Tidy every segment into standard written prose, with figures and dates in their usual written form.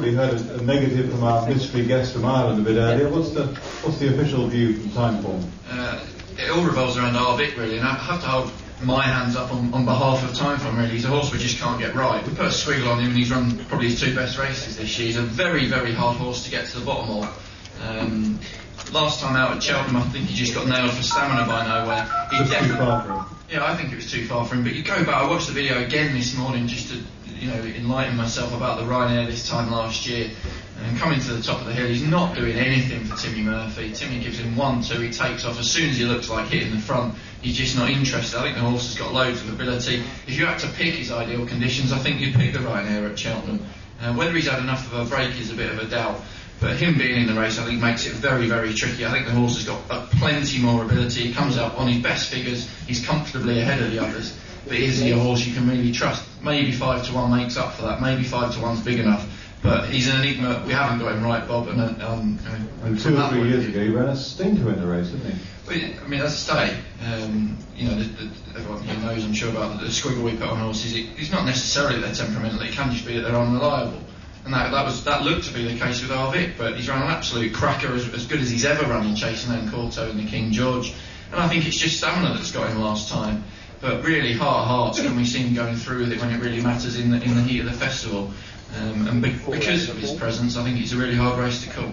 probably heard a negative from our mystery guest from Ireland a bit earlier. What's the official view from Timeform? It all revolves around Arvik, really, and I have to hold my hands up on behalf of Timeform, really. He's a horse we just can't get right. We put a squiggle on him and he's run probably his 2 best races this year. He's a very, very hard horse to get to the bottom of. Last time out at Cheltenham, I think he just got nailed for stamina by nowhere. Too far for him. Yeah, I think it was too far for him, but you go back, I watched the video again this morning just to, enlighten myself about the Ryanair this time last year, and coming to the top of the hill, he's not doing anything for Timmy Murphy. Timmy gives him 1-2, he takes off. As soon as he looks like hitting the front, he's just not interested. I think the horse has got loads of ability. If you had to pick his ideal conditions, I think you'd pick the Ryanair at Cheltenham. Whether he's had enough of a break is a bit of a doubt, but him being in the race, I think, makes it very, very tricky. I think the horse has got plenty more ability. He comes out on his best figures, he's comfortably ahead of the others, but is he a horse you can really trust? Maybe 5-1 makes up for that, maybe 5-1's big enough, but he's an enigma. We haven't got him right, Bob. And 2 or 3 years ago, he ran a stinker in the race, didn't he? Well, I mean, as I say, everyone knows, I'm sure, about the squiggle we put on horses. It's not necessarily they're temperamental, it can just be that they're unreliable. And that looked to be the case with Arvik, but he's run an absolute cracker, as good as he's ever run in Cheltenham and Corto and the King George. And I think it's just stamina that's got him last time. But really, heart of hearts, can we see him going through with it when it really matters in the heat of the festival? And because of his presence, I think it's a really hard race to call.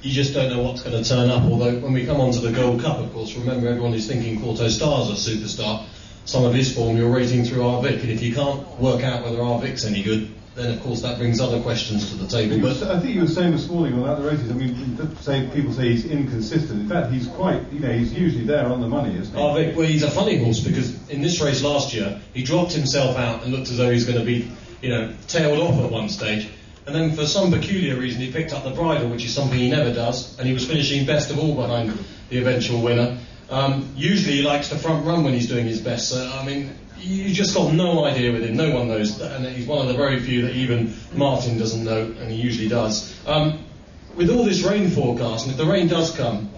You just don't know what's going to turn up, although when we come on to the Gold Cup, of course, remember everyone is thinking Corto Star's a superstar. Some of his form you're rating through Arvik, and if you can't work out whether Arvik's any good, then of course that brings other questions to the table. But I think you were saying this morning about the races, I mean, people say he's inconsistent. In fact, he's quite, he's usually there on the money, isn't he? Arvik, well, he's a funny horse, because in this race last year, he dropped himself out and looked as though he was going to be, tailed off at one stage. And then for some peculiar reason, he picked up the bridle, which is something he never does, and he was finishing best of all behind the eventual winner. Usually he likes to front run when he's doing his best, so, I mean, you just got no idea with him, no one knows, and he's one of the very few that even Martin doesn't know, and he usually does. With all this rain forecast, and if the rain does come,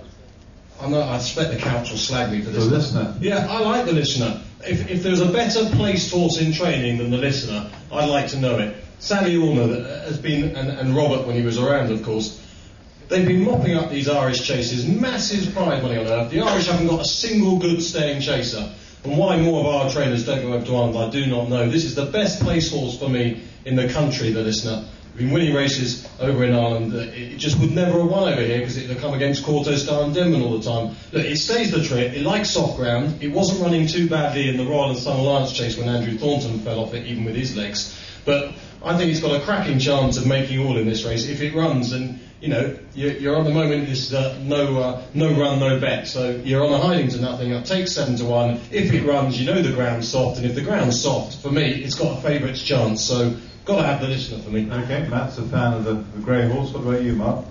I expect the couch will slag me for this. The listener? Yeah, I like the listener. If there's a better placed horse in training than the listener, I'd like to know it. Sally Allner has been, and Robert when he was around, of course, they've been mopping up these Irish chases, massive prize money on earth. The Irish haven't got a single good staying chaser. And why more of our trainers don't go over to Ireland, I do not know. This is the best place horse for me in the country, the listener. We've been winning races over in Ireland. It just would never have won over here because it would come against Corto Star and Denman all the time. Look, it stays the trip. It likes soft ground. It wasn't running too badly in the Royal and Sun Alliance chase when Andrew Thornton fell off it, even with his legs. But I think it's got a cracking chance of making all in this race if it runs. And you're at the moment this no run, no bet. So you're on a hiding to nothing. It takes 7-1. If it runs, the ground's soft, and if the ground's soft, for me, it's got a favourite's chance. So got to have the listener for me. Okay, Matt's a fan of the grey horse. What about you, Mark?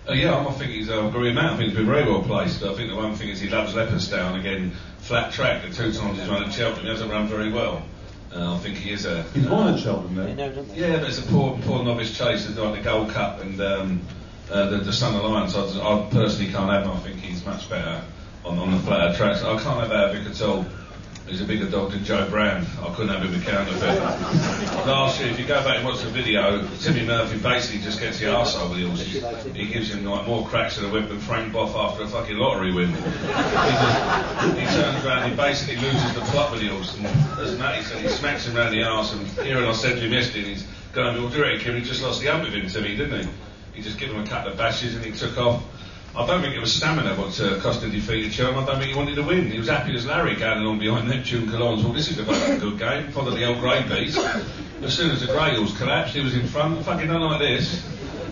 I think he's a great man. I think he's been very well placed. I think the one thing is he loves Leopardstown. Again, flat track. The 2 times he's run at Cheltenham, he hasn't run very well. I think he is a... He's won at Cheltenham, though. Yeah, but it's a poor novice chase, like the Gold Cup and the Sun Alliance. I personally can't have him. I think he's much better on the flatter tracks. I can't have Arvik at all. He's a bigger dog than Joe Brown. I couldn't have him a counterfeit. Last year, if you go back and watch the video, Timmy Murphy basically just gets the arse over the horses. He gives him more cracks to the whip than Frank Boff after a fucking lottery win. He turns around, he basically loses the plot with the horse. And as Matty said, he smacks him around the arse. And Kieran, I said to him yesterday, and he's going, well, do you reckon, Kieran, he just lost the hump with him, Timmy, didn't he? He just gave him a couple of bashes and he took off. I don't think it was stamina what cost him defeated Cheltenham. I don't think he wanted to win. He was happy as Larry going along behind Neptune Cologne. Well, this is a very good game. Followed the old grey piece. As soon as the grey horse collapsed, he was in front. Fucking not like this.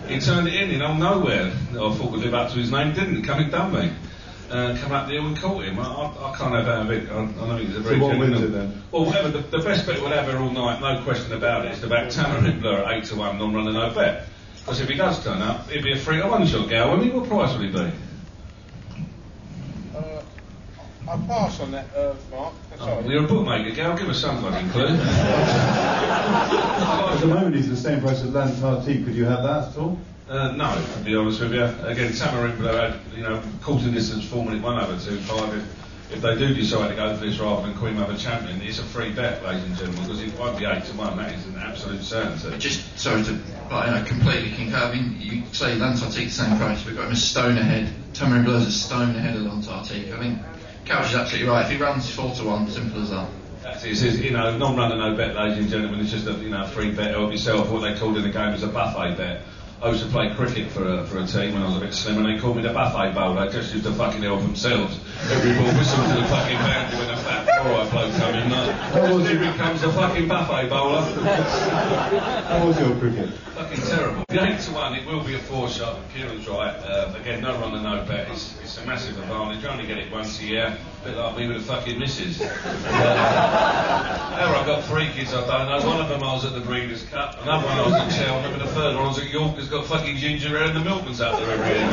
He turned it in nowhere. I thought would live up to his name. Didn't. Coming done me. Come up the hill and caught him. I can't have Arvik. I don't think he's a very... So what wins it then? Well, whatever. The best bet we'll have here all night, no question about it, is to back Tamarind Blur at 8-1, non-runner, no bet. Because if he does turn up, it'd be a 3-1 shot, Gal. I mean, what price would he be? I'll pass on that, Mark. Well, you're a bookmaker, Gal. Give us some fucking clue. At the moment, he's the same price as Lantartique. Could you have that at all? No, to be honest with you. Again, Tamarind Blue had, quarter distance 4 minute 1 over 2.5. if they do decide to go for this rather than Queen Mother Champion, it's a free bet, ladies and gentlemen, because it won't be 8 to 1. That is an absolute certainty. Just sorry to completely concur. I mean, you say Lantartique the same price. We've got him a stone ahead. Tamarind Blur's a stone ahead of Lantartique. I think Couch is absolutely right. If he runs 4 to 1, simple as that. That's it. It says, non-runner, no bet, ladies and gentlemen. It's just a free bet. Help yourself. What they called in the game is a buffet bet. I used to play cricket for a team when I was a bit slim, and they called me the buffet bowler. They just used to fucking help themselves. Every ball whistled to the fucking boundary when a fat alright bloke come in. Here comes the fucking buffet bowler. How was your cricket? Fucking terrible. The 8 to 1, it will be a 4-shot. Kieran's right. Again, no runner, no bet. It's a massive advantage. You only get it once a year. A bit like me with the fucking missus. How I got 3 kids, I don't know. One of them I was at the Breeders' Cup, another one I was at Cheltenham, and the third one I was at York, has got fucking ginger hair and the milkman's out there every year.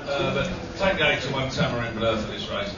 But take 8 to 1 Tamarind Blur for this race.